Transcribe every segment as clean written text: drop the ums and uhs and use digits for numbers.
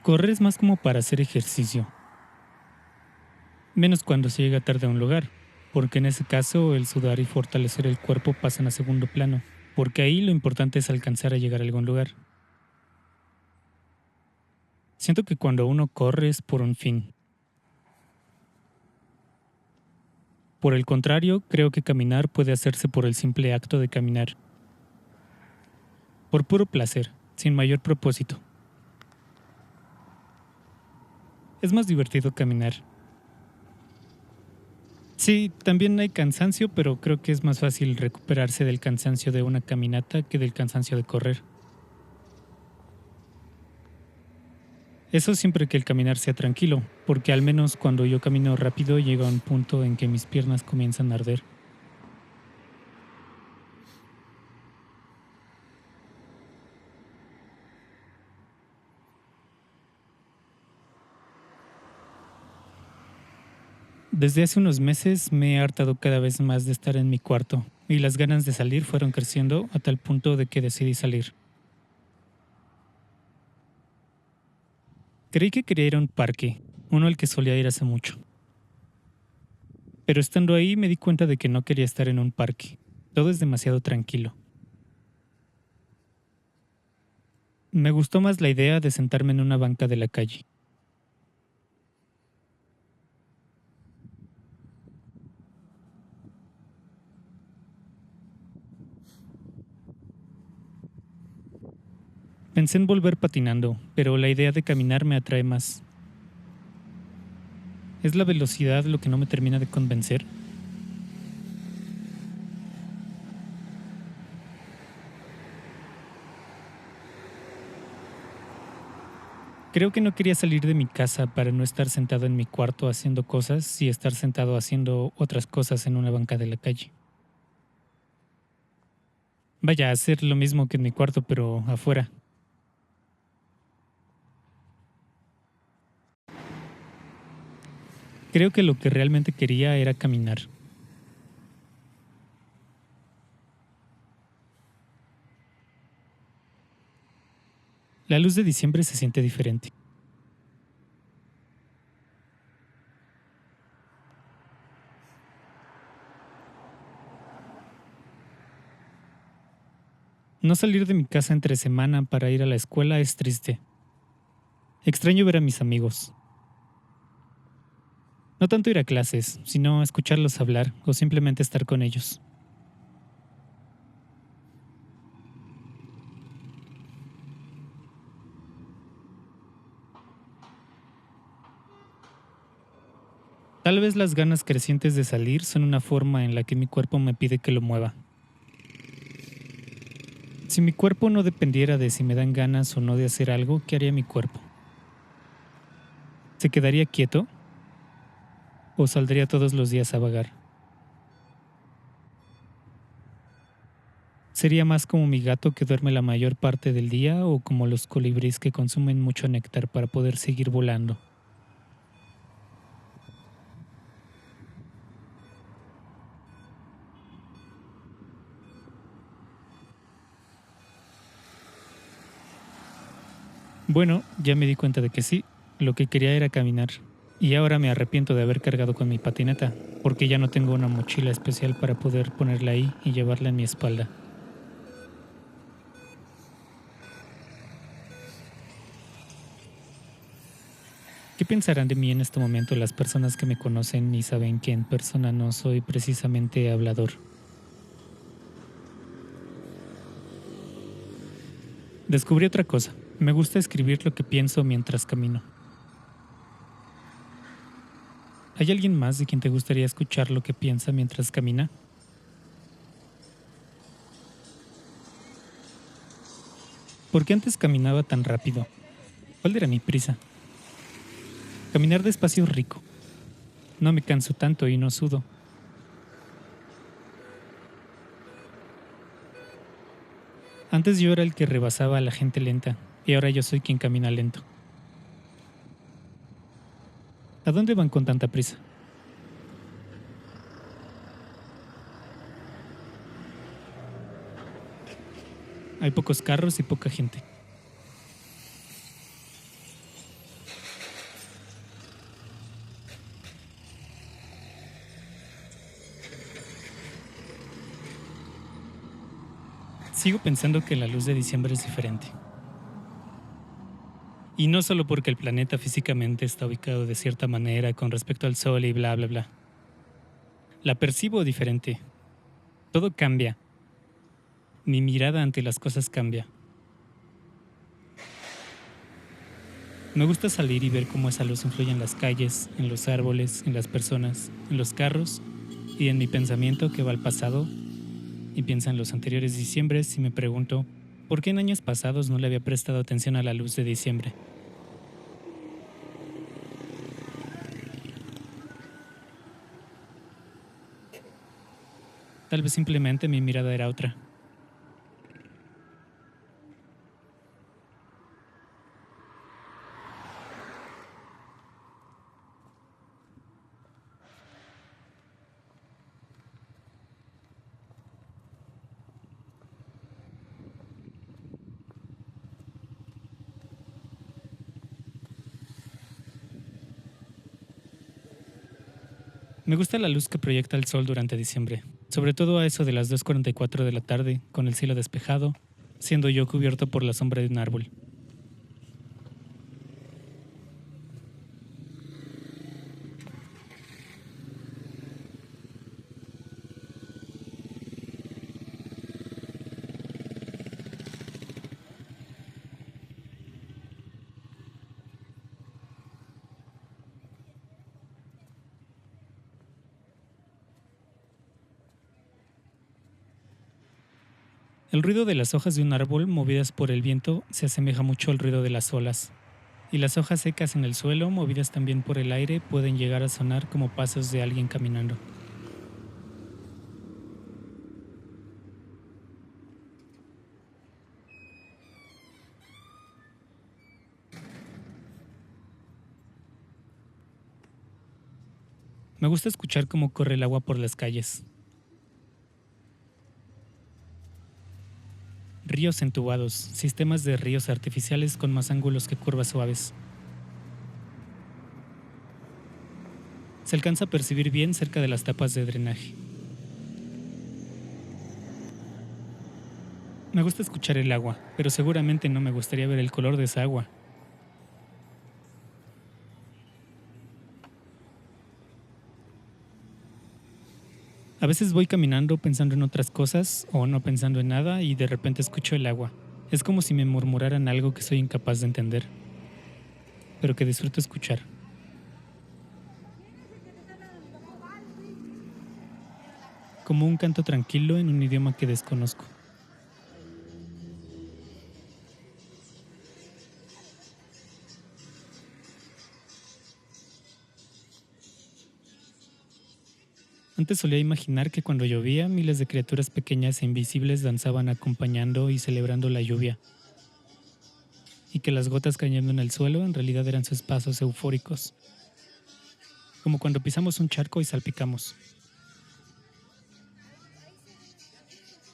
Correr es más como para hacer ejercicio, menos cuando se llega tarde a un lugar, porque en ese caso el sudar y fortalecer el cuerpo pasan a segundo plano, porque ahí lo importante es alcanzar a llegar a algún lugar. Siento que cuando uno corre es por un fin. Por el contrario, creo que caminar puede hacerse por el simple acto de caminar, por puro placer, sin mayor propósito. Es más divertido caminar. Sí, también hay cansancio, pero creo que es más fácil recuperarse del cansancio de una caminata que del cansancio de correr. Eso siempre que el caminar sea tranquilo, porque al menos cuando yo camino rápido llega a un punto en que mis piernas comienzan a arder. Desde hace unos meses me he hartado cada vez más de estar en mi cuarto, y las ganas de salir fueron creciendo a tal punto de que decidí salir. Creí que quería ir a un parque, uno al que solía ir hace mucho. Pero estando ahí me di cuenta de que no quería estar en un parque. Todo es demasiado tranquilo. Me gustó más la idea de sentarme en una banca de la calle. Pensé en volver patinando, pero la idea de caminar me atrae más. ¿Es la velocidad lo que no me termina de convencer? Creo que no quería salir de mi casa para no estar sentado en mi cuarto haciendo cosas y estar sentado haciendo otras cosas en una banca de la calle. Vaya, hacer lo mismo que en mi cuarto, pero afuera. Creo que lo que realmente quería era caminar. La luz de diciembre se siente diferente. No salir de mi casa entre semana para ir a la escuela es triste. Extraño ver a mis amigos. No tanto ir a clases, sino escucharlos hablar o simplemente estar con ellos. Tal vez las ganas crecientes de salir son una forma en la que mi cuerpo me pide que lo mueva. Si mi cuerpo no dependiera de si me dan ganas o no de hacer algo, ¿qué haría mi cuerpo? ¿Se quedaría quieto o saldría todos los días a vagar? ¿Sería más como mi gato que duerme la mayor parte del día o como los colibríes que consumen mucho néctar para poder seguir volando? Bueno, ya me di cuenta de que sí, lo que quería era caminar. Y ahora me arrepiento de haber cargado con mi patineta, porque ya no tengo una mochila especial para poder ponerla ahí y llevarla en mi espalda. ¿Qué pensarán de mí en este momento las personas que me conocen y saben que en persona no soy precisamente hablador? Descubrí otra cosa. Me gusta escribir lo que pienso mientras camino. ¿Hay alguien más de quien te gustaría escuchar lo que piensa mientras camina? ¿Por qué antes caminaba tan rápido? ¿Cuál era mi prisa? Caminar despacio es rico. No me canso tanto y no sudo. Antes yo era el que rebasaba a la gente lenta, y ahora yo soy quien camina lento. ¿A dónde van con tanta prisa? Hay pocos carros y poca gente. Sigo pensando que la luz de diciembre es diferente. Y no solo porque el planeta físicamente está ubicado de cierta manera con respecto al Sol y bla, bla, bla. La percibo diferente. Todo cambia. Mi mirada ante las cosas cambia. Me gusta salir y ver cómo esa luz influye en las calles, en los árboles, en las personas, en los carros y en mi pensamiento que va al pasado y piensa en los anteriores diciembres y me pregunto, ¿por qué en años pasados no le había prestado atención a la luz de diciembre? Tal vez simplemente mi mirada era otra. Me gusta la luz que proyecta el sol durante diciembre, sobre todo a eso de las 2:44 de la tarde, con el cielo despejado, siendo yo cubierto por la sombra de un árbol. El ruido de las hojas de un árbol movidas por el viento se asemeja mucho al ruido de las olas, y las hojas secas en el suelo, movidas también por el aire, pueden llegar a sonar como pasos de alguien caminando. Me gusta escuchar cómo corre el agua por las calles. Ríos entubados, sistemas de ríos artificiales con más ángulos que curvas suaves. Se alcanza a percibir bien cerca de las tapas de drenaje. Me gusta escuchar el agua, pero seguramente no me gustaría ver el color de esa agua. A veces voy caminando pensando en otras cosas o no pensando en nada y de repente escucho el agua. Es como si me murmuraran algo que soy incapaz de entender, pero que disfruto escuchar. Como un canto tranquilo en un idioma que desconozco. Antes solía imaginar que cuando llovía miles de criaturas pequeñas e invisibles danzaban acompañando y celebrando la lluvia, y que las gotas cayendo en el suelo en realidad eran sus pasos eufóricos, como cuando pisamos un charco y salpicamos.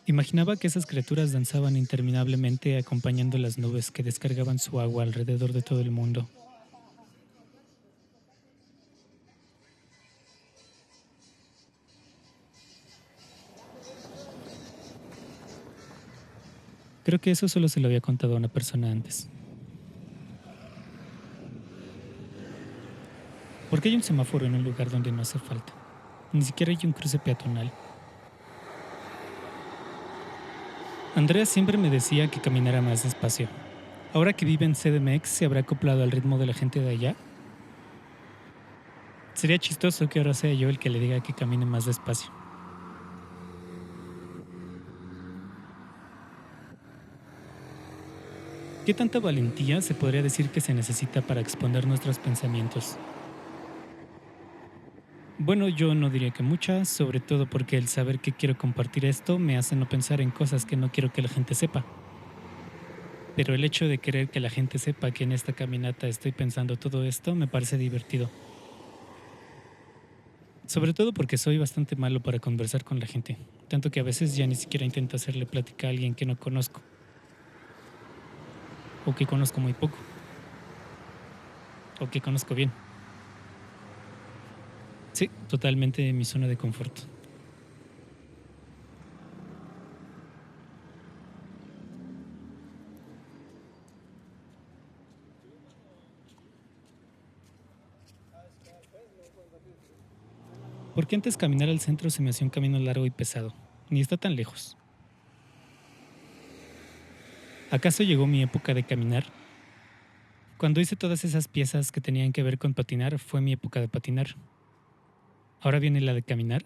Imaginaba que esas criaturas danzaban interminablemente acompañando las nubes que descargaban su agua alrededor de todo el mundo. Creo que eso solo se lo había contado a una persona antes. ¿Por qué hay un semáforo en un lugar donde no hace falta? Ni siquiera hay un cruce peatonal. Andrea siempre me decía que caminara más despacio. Ahora que vive en CDMX, ¿se habrá acoplado al ritmo de la gente de allá? Sería chistoso que ahora sea yo el que le diga que camine más despacio. ¿Qué tanta valentía se podría decir que se necesita para exponer nuestros pensamientos? Bueno, yo no diría que mucha, sobre todo porque el saber que quiero compartir esto me hace no pensar en cosas que no quiero que la gente sepa. Pero el hecho de querer que la gente sepa que en esta caminata estoy pensando todo esto me parece divertido. Sobre todo porque soy bastante malo para conversar con la gente, tanto que a veces ya ni siquiera intento hacerle plática a alguien que no conozco, o que conozco muy poco, o que conozco bien. Sí, totalmente en mi zona de confort. Porque antes caminar al centro se me hacía un camino largo y pesado. Ni está tan lejos. ¿Acaso llegó mi época de caminar? Cuando hice todas esas piezas que tenían que ver con patinar, fue mi época de patinar. ¿Ahora viene la de caminar?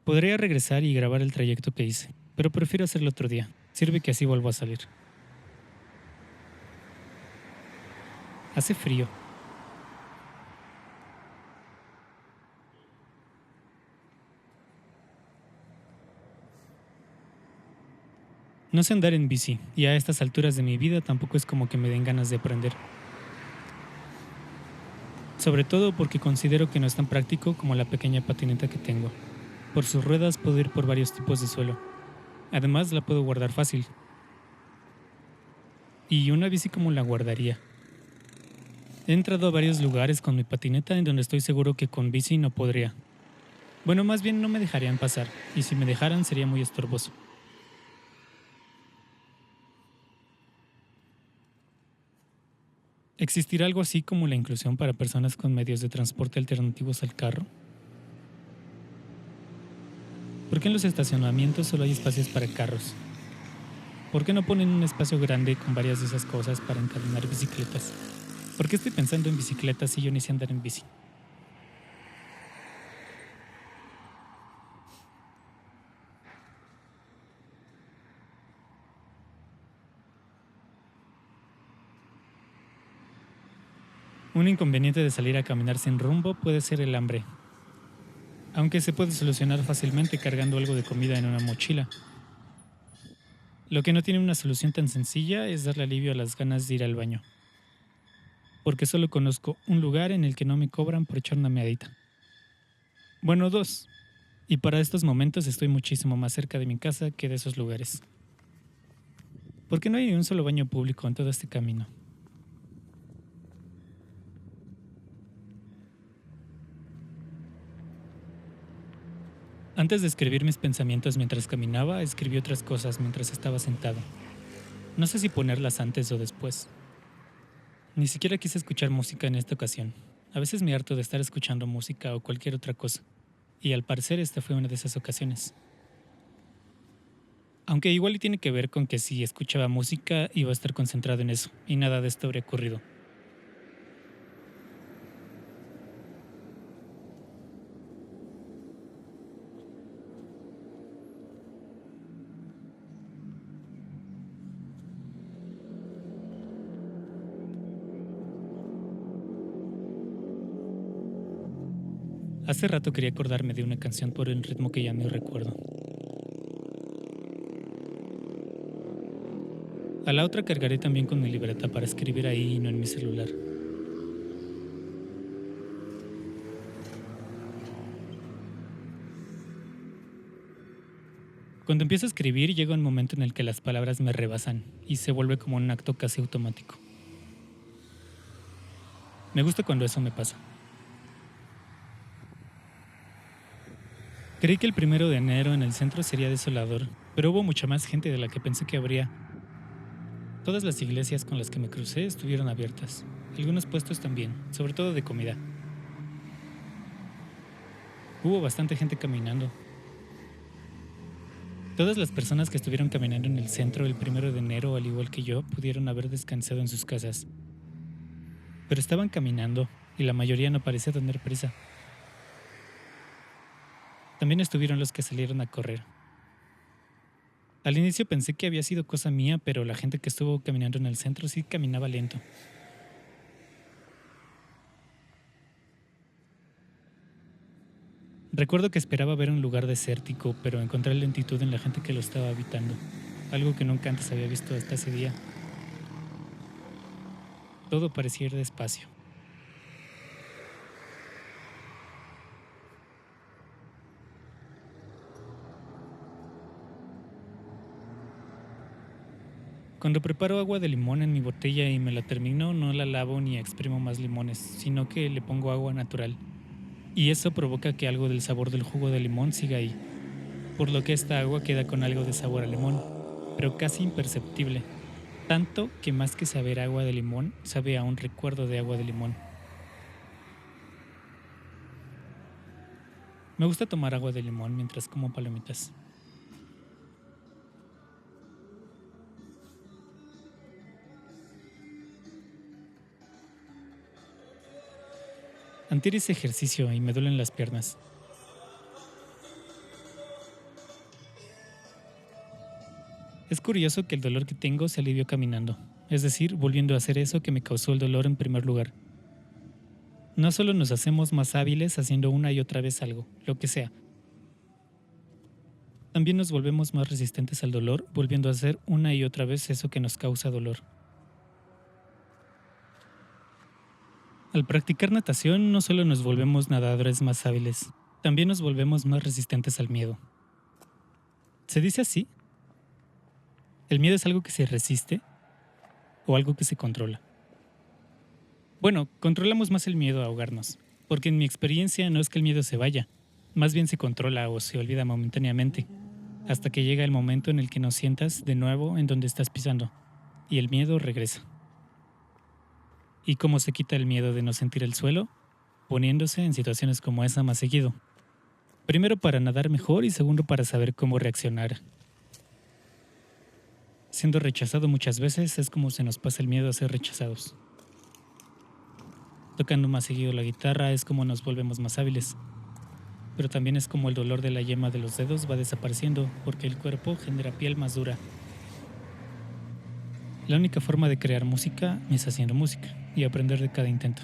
Podría regresar y grabar el trayecto que hice, pero prefiero hacerlo otro día. Sirve que así vuelvo a salir. Hace frío. No sé andar en bici, y a estas alturas de mi vida tampoco es como que me den ganas de aprender. Sobre todo porque considero que no es tan práctico como la pequeña patineta que tengo. Por sus ruedas puedo ir por varios tipos de suelo. Además la puedo guardar fácil. ¿Y una bici cómo la guardaría? He entrado a varios lugares con mi patineta en donde estoy seguro que con bici no podría. Bueno, más bien no me dejarían pasar, y si me dejaran sería muy estorboso. ¿Existirá algo así como la inclusión para personas con medios de transporte alternativos al carro? ¿Por qué en los estacionamientos solo hay espacios para carros? ¿Por qué no ponen un espacio grande con varias de esas cosas para encadenar bicicletas? ¿Por qué estoy pensando en bicicletas si yo ni sé andar en bici? Un inconveniente de salir a caminar sin rumbo puede ser el hambre, aunque se puede solucionar fácilmente cargando algo de comida en una mochila. Lo que no tiene una solución tan sencilla es darle alivio a las ganas de ir al baño, porque solo conozco un lugar en el que no me cobran por echar una meadita. Bueno, dos. Y para estos momentos estoy muchísimo más cerca de mi casa que de esos lugares. ¿Por qué no hay ni un solo baño público en todo este camino? Antes de escribir mis pensamientos mientras caminaba, escribí otras cosas mientras estaba sentado. No sé si ponerlas antes o después. Ni siquiera quise escuchar música en esta ocasión. A veces me harto de estar escuchando música o cualquier otra cosa. Y al parecer esta fue una de esas ocasiones. Aunque igual y tiene que ver con que si escuchaba música iba a estar concentrado en eso, y nada de esto habría ocurrido. Hace rato quería acordarme de una canción por el ritmo que ya no recuerdo. A la otra cargaré también con mi libreta para escribir ahí y no en mi celular. Cuando empiezo a escribir llega un momento en el que las palabras me rebasan y se vuelve como un acto casi automático. Me gusta cuando eso me pasa. Creí que el 1 de enero en el centro sería desolador, pero hubo mucha más gente de la que pensé que habría. Todas las iglesias con las que me crucé estuvieron abiertas, algunos puestos también, sobre todo de comida. Hubo bastante gente caminando. Todas las personas que estuvieron caminando en el centro el 1 de enero, al igual que yo, pudieron haber descansado en sus casas. Pero estaban caminando y la mayoría no parecía tener prisa. También estuvieron los que salieron a correr. Al inicio pensé que había sido cosa mía, pero la gente que estuvo caminando en el centro sí caminaba lento. Recuerdo que esperaba ver un lugar desértico, pero encontré lentitud en la gente que lo estaba habitando, algo que nunca antes había visto hasta ese día. Todo parecía ir despacio. Cuando preparo agua de limón en mi botella y me la termino, no la lavo ni exprimo más limones, sino que le pongo agua natural. Y eso provoca que algo del sabor del jugo de limón siga ahí, por lo que esta agua queda con algo de sabor a limón, pero casi imperceptible. Tanto que más que saber agua de limón, sabe a un recuerdo de agua de limón. Me gusta tomar agua de limón mientras como palomitas. Antier hice ejercicio y me duelen las piernas. Es curioso que el dolor que tengo se alivió caminando, es decir, volviendo a hacer eso que me causó el dolor en primer lugar. No solo nos hacemos más hábiles haciendo una y otra vez algo, lo que sea. También nos volvemos más resistentes al dolor, volviendo a hacer una y otra vez eso que nos causa dolor. Al practicar natación no solo nos volvemos nadadores más hábiles, también nos volvemos más resistentes al miedo. ¿Se dice así? ¿El miedo es algo que se resiste o algo que se controla? Bueno, controlamos más el miedo a ahogarnos, porque en mi experiencia no es que el miedo se vaya, más bien se controla o se olvida momentáneamente, hasta que llega el momento en el que nos sientas de nuevo en donde estás pisando, y el miedo regresa. ¿Y cómo se quita el miedo de no sentir el suelo? Poniéndose en situaciones como esa más seguido. Primero para nadar mejor y segundo para saber cómo reaccionar. Siendo rechazado muchas veces es como se nos pasa el miedo a ser rechazados. Tocando más seguido la guitarra es como nos volvemos más hábiles. Pero también es como el dolor de la yema de los dedos va desapareciendo porque el cuerpo genera piel más dura. La única forma de crear música es haciendo música y aprender de cada intento.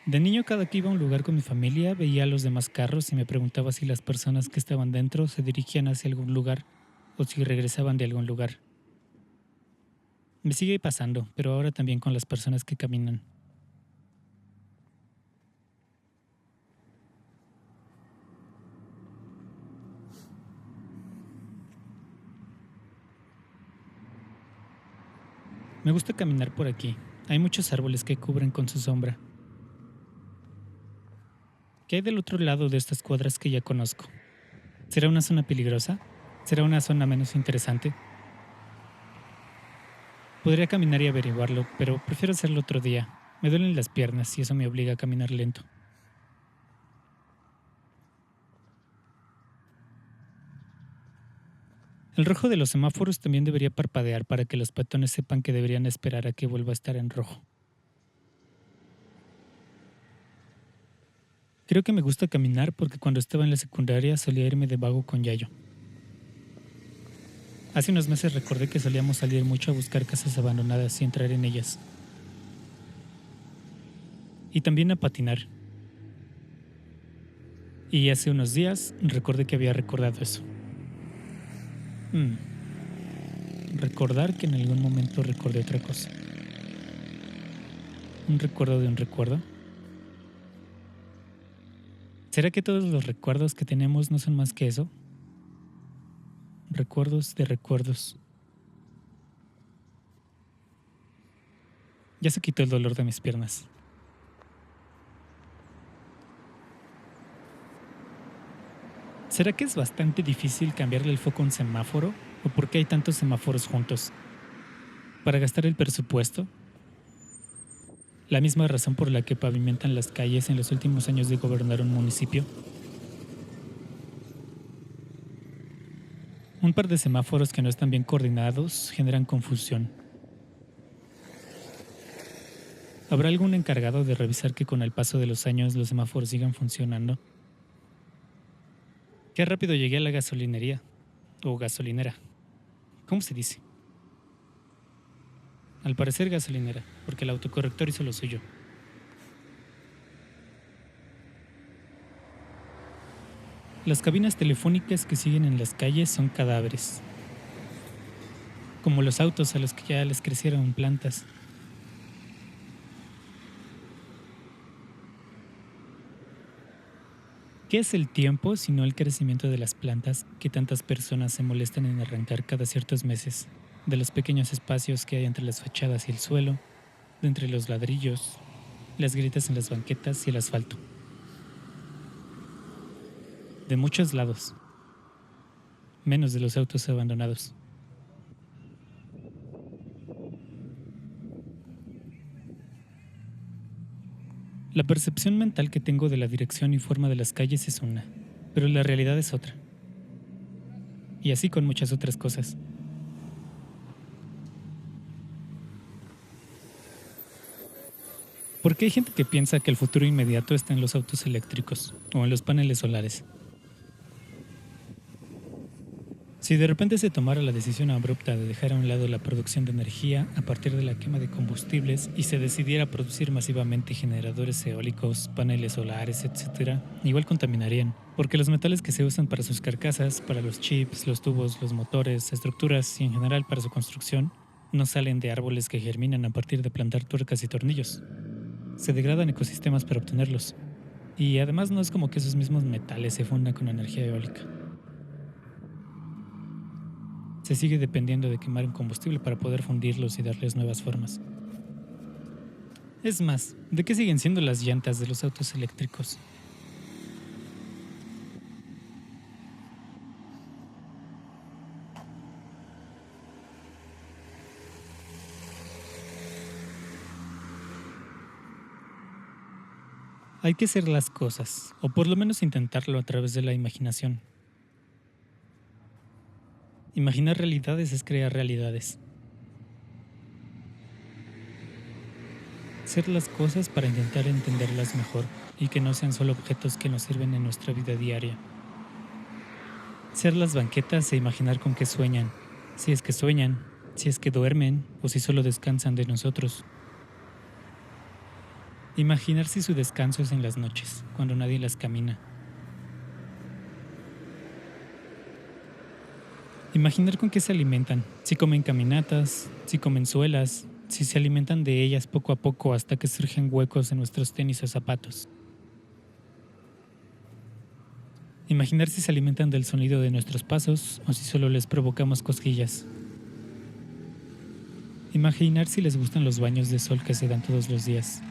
De niño, cada que iba a un lugar con mi familia, veía a los demás carros y me preguntaba si las personas que estaban dentro se dirigían hacia algún lugar o si regresaban de algún lugar. Me sigue pasando, pero ahora también con las personas que caminan. Me gusta caminar por aquí. Hay muchos árboles que cubren con su sombra. ¿Qué hay del otro lado de estas cuadras que ya conozco? ¿Será una zona peligrosa? ¿Será una zona menos interesante? Podría caminar y averiguarlo, pero prefiero hacerlo otro día. Me duelen las piernas y eso me obliga a caminar lento. El rojo de los semáforos también debería parpadear para que los peatones sepan que deberían esperar a que vuelva a estar en rojo. Creo que me gusta caminar porque cuando estaba en la secundaria solía irme de vago con Yayo. Hace unos meses recordé que solíamos salir mucho a buscar casas abandonadas y entrar en ellas. Y también a patinar. Y hace unos días recordé que había recordado eso. Recordar que en algún momento recordé otra cosa. ¿Un recuerdo de un recuerdo? ¿Será que todos los recuerdos que tenemos no son más que eso? Recuerdos de recuerdos. Ya se quitó el dolor de mis piernas. ¿Será que es bastante difícil cambiarle el foco a un semáforo? ¿O por qué hay tantos semáforos juntos? ¿Para gastar el presupuesto? ¿La misma razón por la que pavimentan las calles en los últimos años de gobernar un municipio? Un par de semáforos que no están bien coordinados generan confusión. ¿Habrá algún encargado de revisar que con el paso de los años los semáforos sigan funcionando? Qué rápido llegué a la gasolinería. O gasolinera. ¿Cómo se dice? Al parecer gasolinera, porque el autocorrector hizo lo suyo. Las cabinas telefónicas que siguen en las calles son cadáveres. Como los autos a los que ya les crecieron plantas. ¿Qué es el tiempo sino el crecimiento de las plantas que tantas personas se molestan en arrancar cada ciertos meses, de los pequeños espacios que hay entre las fachadas y el suelo, de entre los ladrillos, las grietas en las banquetas y el asfalto? de muchos lados, menos de los autos abandonados. La percepción mental que tengo de la dirección y forma de las calles es una, pero la realidad es otra. Y así con muchas otras cosas. Porque hay gente que piensa que el futuro inmediato está en los autos eléctricos o en los paneles solares. Si de repente se tomara la decisión abrupta de dejar a un lado la producción de energía a partir de la quema de combustibles y se decidiera producir masivamente generadores eólicos, paneles solares, etc., igual contaminarían, porque los metales que se usan para sus carcasas, para los chips, los tubos, los motores, estructuras y en general para su construcción, no salen de árboles que germinan a partir de plantar tuercas y tornillos. Se degradan ecosistemas para obtenerlos. Y además no es como que esos mismos metales se fundan con energía eólica. Se sigue dependiendo de quemar un combustible para poder fundirlos y darles nuevas formas. Es más, ¿de qué siguen siendo las llantas de los autos eléctricos? Hay que hacer las cosas, o por lo menos intentarlo a través de la imaginación. Imaginar realidades es crear realidades. Hacer las cosas para intentar entenderlas mejor y que no sean solo objetos que nos sirven en nuestra vida diaria. Ser las banquetas e imaginar con qué sueñan, si es que sueñan, si es que duermen o si solo descansan de nosotros. Imaginar si su descanso es en las noches, cuando nadie las camina. Imaginar con qué se alimentan, si comen caminatas, si comen suelas, si se alimentan de ellas poco a poco hasta que surgen huecos en nuestros tenis o zapatos. Imaginar si se alimentan del sonido de nuestros pasos o si solo les provocamos cosquillas. Imaginar si les gustan los baños de sol que se dan todos los días.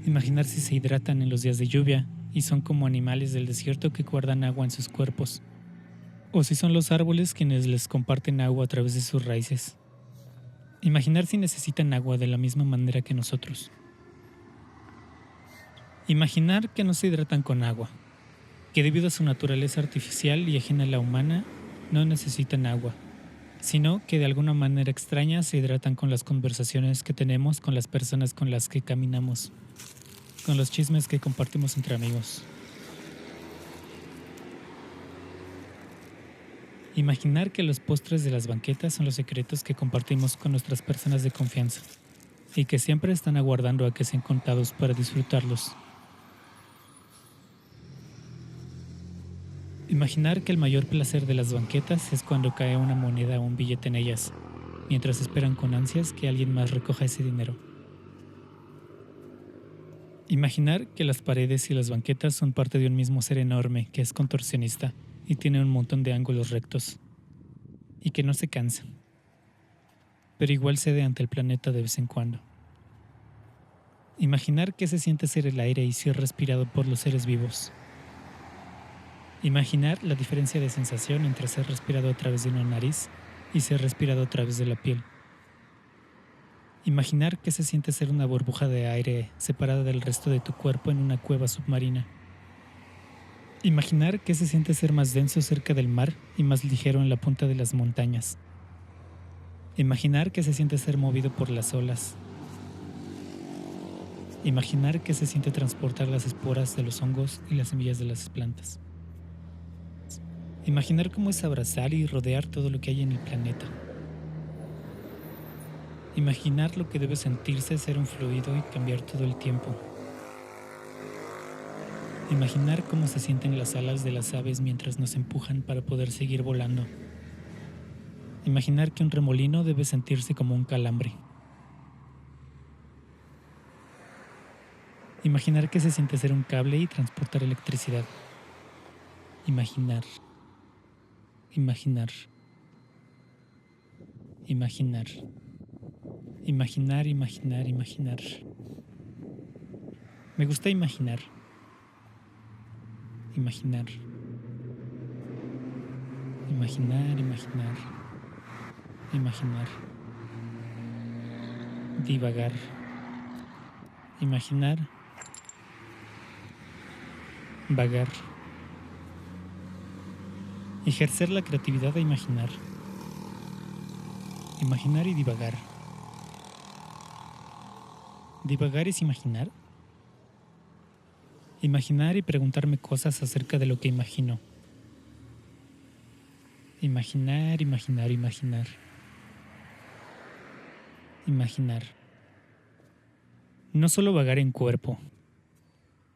Imaginar si se hidratan en los días de lluvia y son como animales del desierto que guardan agua en sus cuerpos. O si son los árboles quienes les comparten agua a través de sus raíces. Imaginar si necesitan agua de la misma manera que nosotros. Imaginar que no se hidratan con agua, que debido a su naturaleza artificial y ajena a la humana, no necesitan agua, sino que de alguna manera extraña se hidratan con las conversaciones que tenemos con las personas con las que caminamos, con los chismes que compartimos entre amigos. Imaginar que los postres de las banquetas son los secretos que compartimos con nuestras personas de confianza y que siempre están aguardando a que sean contados para disfrutarlos. Imaginar que el mayor placer de las banquetas es cuando cae una moneda o un billete en ellas, mientras esperan con ansias que alguien más recoja ese dinero. Imaginar que las paredes y las banquetas son parte de un mismo ser enorme que es contorsionista y tiene un montón de ángulos rectos, y que no se cansa, pero igual cede ante el planeta de vez en cuando. Imaginar que se siente ser el aire y ser respirado por los seres vivos. Imaginar la diferencia de sensación entre ser respirado a través de una nariz y ser respirado a través de la piel. Imaginar que se siente ser una burbuja de aire separada del resto de tu cuerpo en una cueva submarina. Imaginar que se siente ser más denso cerca del mar y más ligero en la punta de las montañas. Imaginar que se siente ser movido por las olas. Imaginar que se siente transportar las esporas de los hongos y las semillas de las plantas. Imaginar cómo es abrazar y rodear todo lo que hay en el planeta. Imaginar lo que debe sentirse ser un fluido y cambiar todo el tiempo. Imaginar cómo se sienten las alas de las aves mientras nos empujan para poder seguir volando. Imaginar que un remolino debe sentirse como un calambre. Imaginar que se siente ser un cable y transportar electricidad. Imaginar. Imaginar. Imaginar. Imaginar, imaginar, imaginar. Me gusta imaginar. imaginar, imaginar, imaginar, imaginar, divagar, imaginar, vagar, ejercer la creatividad de imaginar, imaginar y divagar. ¿Divagar es imaginar? Imaginar y preguntarme cosas acerca de lo que imagino. Imaginar, imaginar, imaginar. Imaginar. No solo vagar en cuerpo,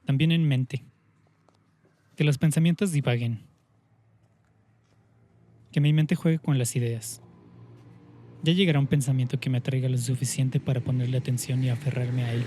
también en mente. Que los pensamientos divaguen. Que mi mente juegue con las ideas. Ya llegará un pensamiento que me atraiga lo suficiente para ponerle atención y aferrarme a él.